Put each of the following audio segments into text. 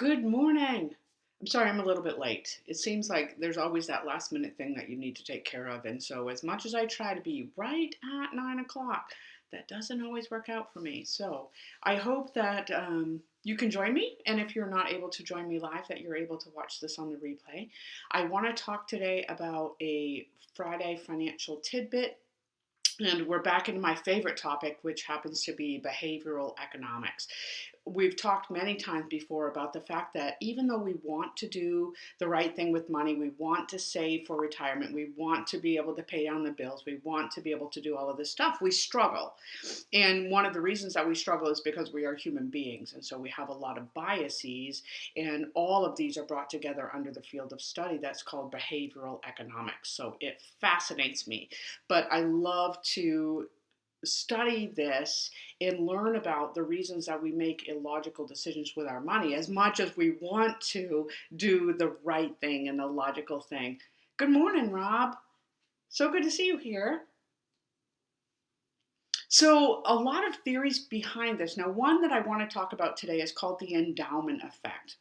Good morning. I'm sorry I'm a little bit late. It seems like there's always that last minute thing that you need to take care of. And so, as much as I try to be right at 9 o'clock, that doesn't always work out for me. So, I hope that you can join me. And if you're not able to join me live, that you're able to watch this on the replay. I want to talk today about a Friday financial tidbit. And we're back into my favorite topic, which happens to be behavioral economics. We've talked many times before about the fact that even though we want to do the right thing with money, we want to save for retirement, we want to be able to pay down the bills, we want to be able to do all of this stuff, we struggle. And one of the reasons that we struggle is because we are human beings. And so we have a lot of biases, and all of these are brought together under the field of study that's called behavioral economics. So it fascinates me. But I love to study this and learn about the reasons that we make illogical decisions with our money as much as we want to do the right thing and the logical thing. Good morning, Rob. So good to see you here. So, a lot of theories behind this. Now, one that I want to talk about today is called the endowment effect,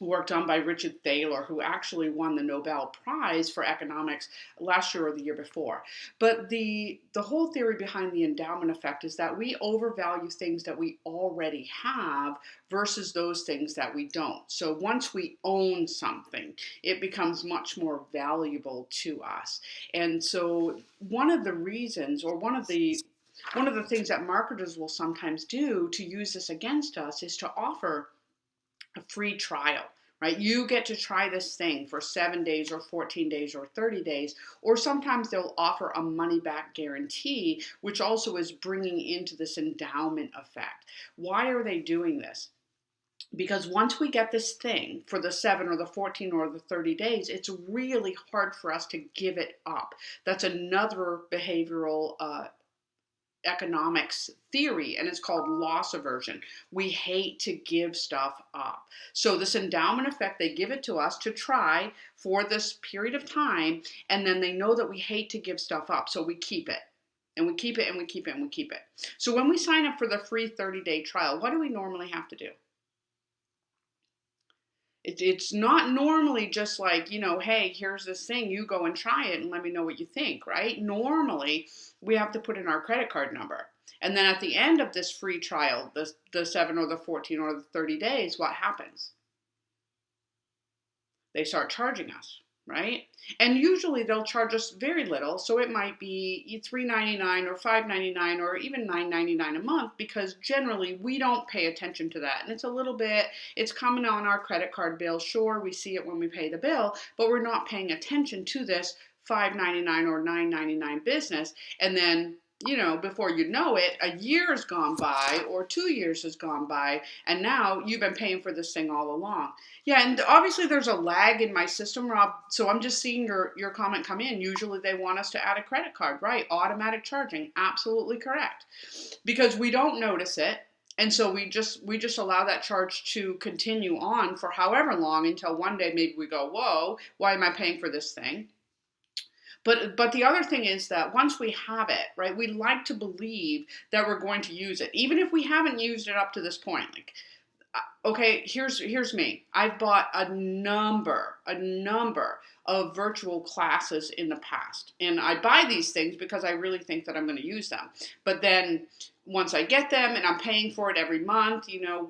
worked on by Richard Thaler, who actually won the Nobel Prize for economics last year or the year before. But the whole theory behind the endowment effect is that we overvalue things that we already have versus those things that we don't. So once we own something, it becomes much more valuable to us. And so one of the reasons, or one of the things that marketers will sometimes do to use this against us is to offer a free trial, right? You get to try this thing for 7 days or 14 days or 30 days, or sometimes they'll offer a money back guarantee, which also is bringing into this endowment effect. Why are they doing this? Because once we get this thing for the 7 or the 14 or the 30 days, it's really hard for us to give it up. That's another behavioral economics theory, and it's called loss aversion. We hate to give stuff up. So this endowment effect, they give it to us to try for this period of time, and then they know that we hate to give stuff up, so we keep it. And we keep it and we keep it and we keep it. So when we sign up for the free 30-day trial, what do we normally have to do? It's not normally just like, hey, here's this thing, you go and try it and let me know what you think, right? Normally, we have to put in our credit card number. And then at the end of this free trial, the 7 or the 14 or the 30 days, what happens? They start charging us, right? And usually they'll charge us very little, so it might be $3.99 or $5.99 or even $9.99 a month, because generally we don't pay attention to that. And it's a little bit, it's coming on our credit card bill. Sure, we see it when we pay the bill, but we're not paying attention to this $5.99 or $9.99 business. And then before you know it, a year has gone by or 2 years has gone by, and now you've been paying for this thing all along. Yeah, and obviously there's a lag in my system, Rob, so I'm just seeing your comment come in. Usually they want us to add a credit card, right? Automatic charging, absolutely correct. Because we don't notice it, and so we just allow that charge to continue on for however long until one day maybe we go, whoa, why am I paying for this thing? But the other thing is that once we have it, right, we like to believe that we're going to use it, even if we haven't used it up to this point. Like, okay, here's me. I've bought a number of virtual classes in the past, and I buy these things because I really think that I'm going to use them. But then once I get them and I'm paying for it every month,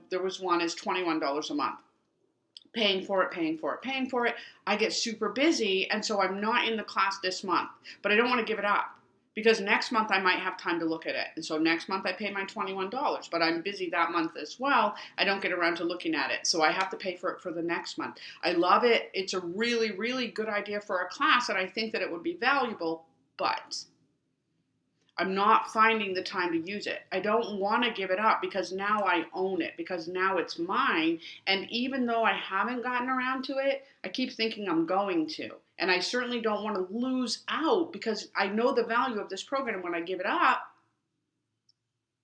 there was one is $21 a month. Paying for it. I get super busy, and so I'm not in the class this month, but I don't want to give it up because next month I might have time to look at it. And so next month I pay my $21, but I'm busy that month as well. I don't get around to looking at it, so I have to pay for it for the next month. I love it. It's a really, really good idea for a class, and I think that it would be valuable, but I'm not finding the time to use it. I don't want to give it up because now I own it, because now it's mine. And even though I haven't gotten around to it, I keep thinking I'm going to. And I certainly don't want to lose out because I know the value of this program. And when I give it up,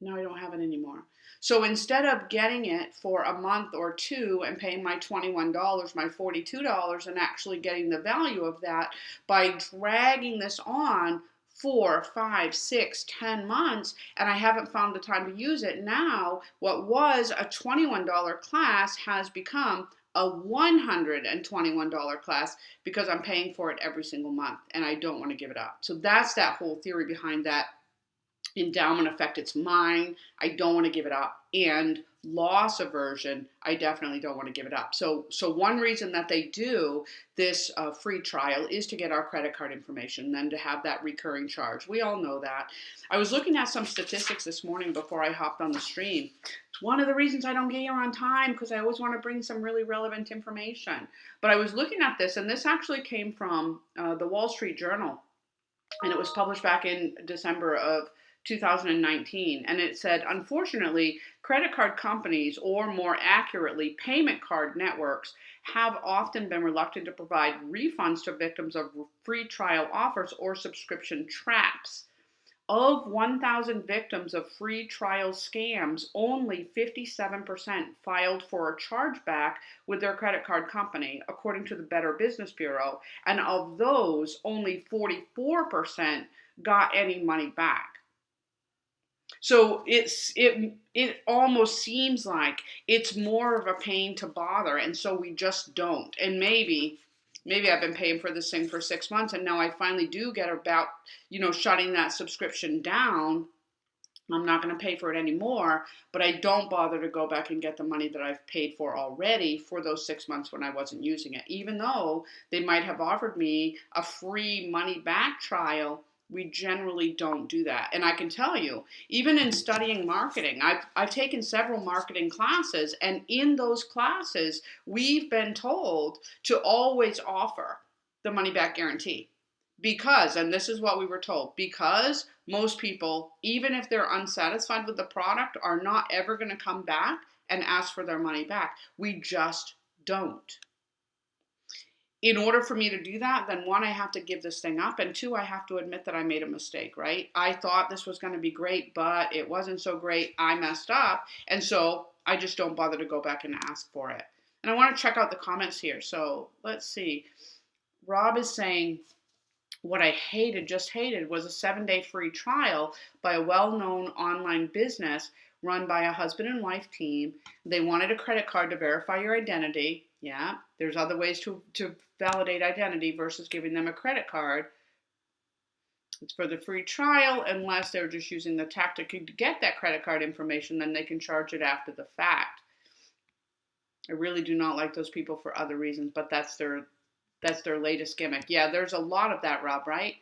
now I don't have it anymore. So instead of getting it for a month or two and paying my $21, my $42, and actually getting the value of that by dragging this on 4, 5, 6, 10 months, and I haven't found the time to use it. Now, what was a $21 class has become a $121 class because I'm paying for it every single month and I don't want to give it up. So that's that whole theory behind that endowment effect. It's mine. I don't want to give it up. And loss aversion, I definitely don't want to give it up. So one reason that they do this free trial is to get our credit card information, then to have that recurring charge. We all know that. I was looking at some statistics this morning before I hopped on the stream. It's one of the reasons I don't get here on time, because I always want to bring some really relevant information. But I was looking at this, and this actually came from the Wall Street Journal, and it was published back in December of 2019, and it said, unfortunately, credit card companies, or more accurately, payment card networks, have often been reluctant to provide refunds to victims of free trial offers or subscription traps. Of 1,000 victims of free trial scams, only 57% filed for a chargeback with their credit card company, according to the Better Business Bureau, and of those, only 44% got any money back. So it almost seems like it's more of a pain to bother, and so we just don't. And maybe I've been paying for this thing for 6 months, and now I finally do get about, shutting that subscription down. I'm not going to pay for it anymore, but I don't bother to go back and get the money that I've paid for already for those 6 months when I wasn't using it. Even though they might have offered me a free money back trial, we generally don't do that. And I can tell you, even in studying marketing, I've taken several marketing classes, and in those classes, we've been told to always offer the money back guarantee. Because, and this is what we were told, because most people, even if they're unsatisfied with the product, are not ever going to come back and ask for their money back. We just don't. In order for me to do that, then one, I have to give this thing up, and two, I have to admit that I made a mistake, right? I thought this was going to be great, but it wasn't so great. I messed up, and so I just don't bother to go back and ask for it. And I want to check out the comments here. So let's see. Rob is saying, what I just hated, was a 7-day free trial by a well-known online business run by a husband and wife team. They wanted a credit card to verify your identity. Yeah, there's other ways to validate identity versus giving them a credit card. It's for the free trial, unless they're just using the tactic to get that credit card information, then they can charge it after the fact. I really do not like those people for other reasons, but that's their latest gimmick. Yeah, there's a lot of that, Rob, right?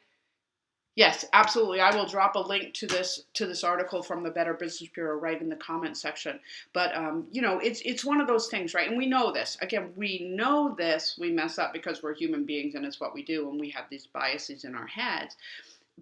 Yes, absolutely. I will drop a link to this article from the Better Business Bureau right in the comment section. But it's one of those things, right? And we know this. Again, we know this. We mess up because we're human beings, and it's what we do, and we have these biases in our heads.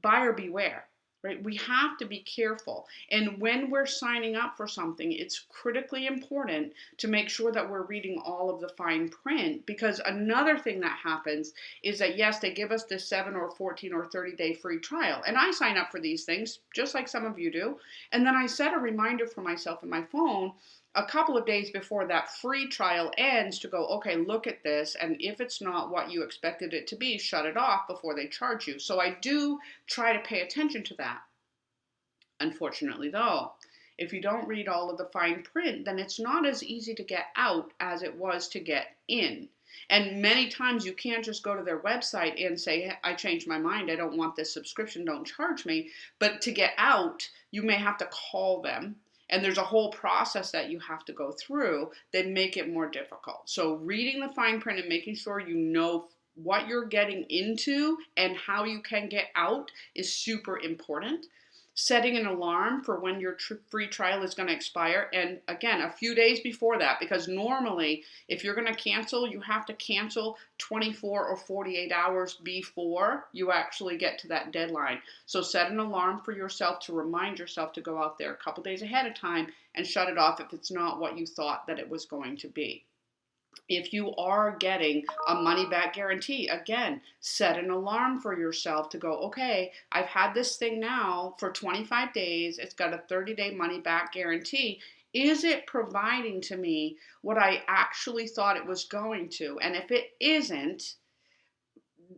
Buyer beware. Right? We have to be careful. And when we're signing up for something, it's critically important to make sure that we're reading all of the fine print, because another thing that happens is that, yes, they give us this 7 or 14 or 30-day free trial. And I sign up for these things, just like some of you do. And then I set a reminder for myself in my phone a couple of days before that free trial ends to go, okay, look at this, and if it's not what you expected it to be, shut it off before they charge you. So I do try to pay attention to that. Unfortunately, though, if you don't read all of the fine print, then it's not as easy to get out as it was to get in. And many times you can't just go to their website and say, I changed my mind, I don't want this subscription, don't charge me. But to get out, you may have to call them. And there's a whole process that you have to go through that make it more difficult. So reading the fine print and making sure you know what you're getting into and how you can get out is super important. Setting an alarm for when your free trial is going to expire. And again, a few days before that, because normally if you're going to cancel, you have to cancel 24 or 48 hours before you actually get to that deadline. So set an alarm for yourself to remind yourself to go out there a couple days ahead of time and shut it off if it's not what you thought that it was going to be. If you are getting a money back guarantee, again, set an alarm for yourself to go, okay, I've had this thing now for 25 days. It's got a 30-day money back guarantee. Is it providing to me what I actually thought it was going to? And if it isn't,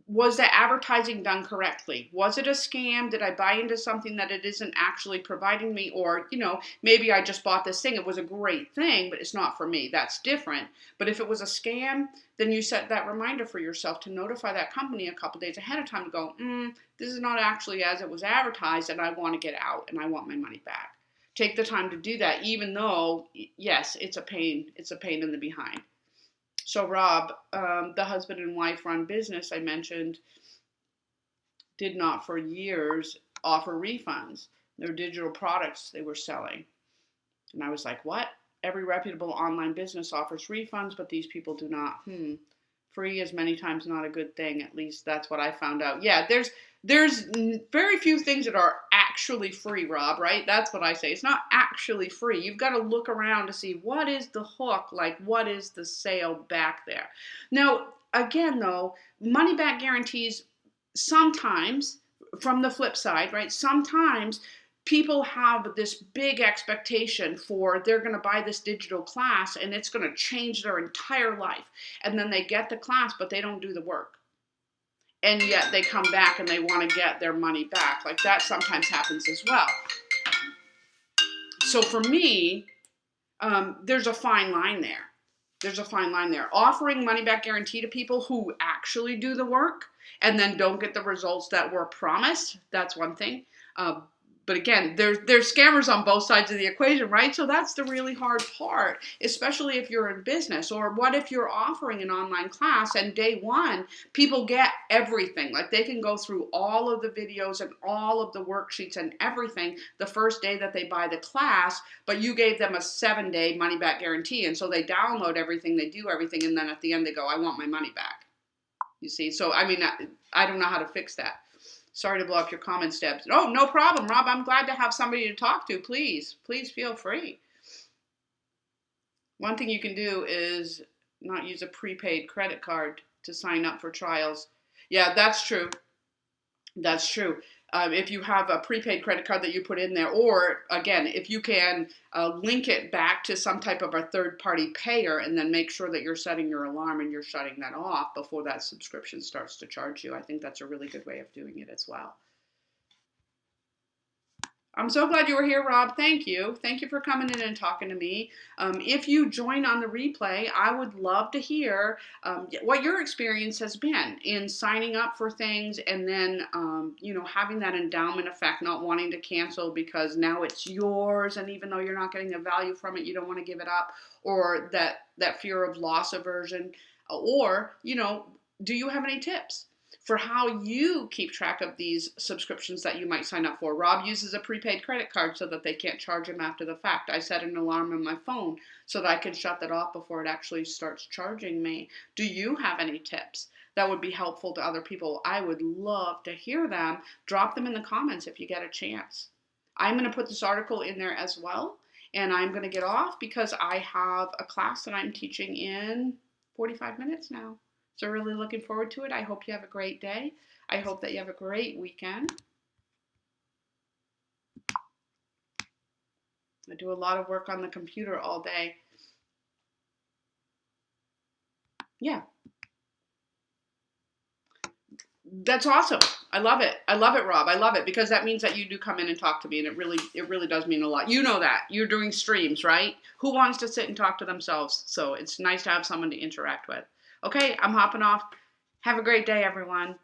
was the advertising done correctly? Was it a scam? Did I buy into something that it isn't actually providing me? Or, maybe I just bought this thing. It was a great thing, but it's not for me. That's different. But if it was a scam, then you set that reminder for yourself to notify that company a couple days ahead of time to go, this is not actually as it was advertised, and I want to get out and I want my money back. Take the time to do that, even though, yes, it's a pain. It's a pain in the behind. So Rob, the husband and wife run business I mentioned, did not for years offer refunds. Their digital products they were selling. And I was like, what? Every reputable online business offers refunds, but these people do not. Free is many times not a good thing. At least that's what I found out. Yeah, there's very few things that are actually free, Rob, right? That's what I say. It's not actually free. You've got to look around to see what is the hook, like what is the sale back there. Now, again, though, money back guarantees sometimes, from the flip side, right? Sometimes people have this big expectation for they're going to buy this digital class and it's going to change their entire life. And then they get the class, but they don't do the work. And yet they come back and they want to get their money back. Like that sometimes happens as well. So for me, there's a fine line there. There's a fine line there. Offering money back guarantee to people who actually do the work and then don't get the results that were promised, that's one thing. But again, there's scammers on both sides of the equation, right? So that's the really hard part, especially if you're in business. Or what if you're offering an online class and day one, people get everything. Like they can go through all of the videos and all of the worksheets and everything the first day that they buy the class, but you gave them a 7-day money back guarantee. And so they download everything, they do everything, and then at the end they go, I want my money back. You see? So, I mean, I don't know how to fix that. Sorry to blow up your comments, Deb. Oh, no problem, Rob. I'm glad to have somebody to talk to. Please feel free. One thing you can do is not use a prepaid credit card to sign up for trials. Yeah, that's true. That's true. If you have a prepaid credit card that you put in there, or again, if you can link it back to some type of a third-party payer and then make sure that you're setting your alarm and you're shutting that off before that subscription starts to charge you, I think that's a really good way of doing it as well. I'm so glad you were here, Rob. Thank you. Thank you for coming in and talking to me. If you join on the replay, I would love to hear what your experience has been in signing up for things and then, having that endowment effect, not wanting to cancel because now it's yours. And even though you're not getting a value from it, you don't want to give it up, or that fear of loss aversion. Or, do you have any tips for how you keep track of these subscriptions that you might sign up for? Rob uses a prepaid credit card so that they can't charge him after the fact. I set an alarm on my phone so that I can shut that off before it actually starts charging me. Do you have any tips that would be helpful to other people? I would love to hear them. Drop them in the comments if you get a chance. I'm going to put this article in there as well, and I'm going to get off because I have a class that I'm teaching in 45 minutes now. So really looking forward to it. I hope you have a great day. I hope that you have a great weekend. I do a lot of work on the computer all day. Yeah. That's awesome. I love it. I love it, Rob. I love it because that means that you do come in and talk to me, and it really does mean a lot. You know that. You're doing streams, right? Who wants to sit and talk to themselves? So it's nice to have someone to interact with. Okay, I'm hopping off. Have a great day, everyone.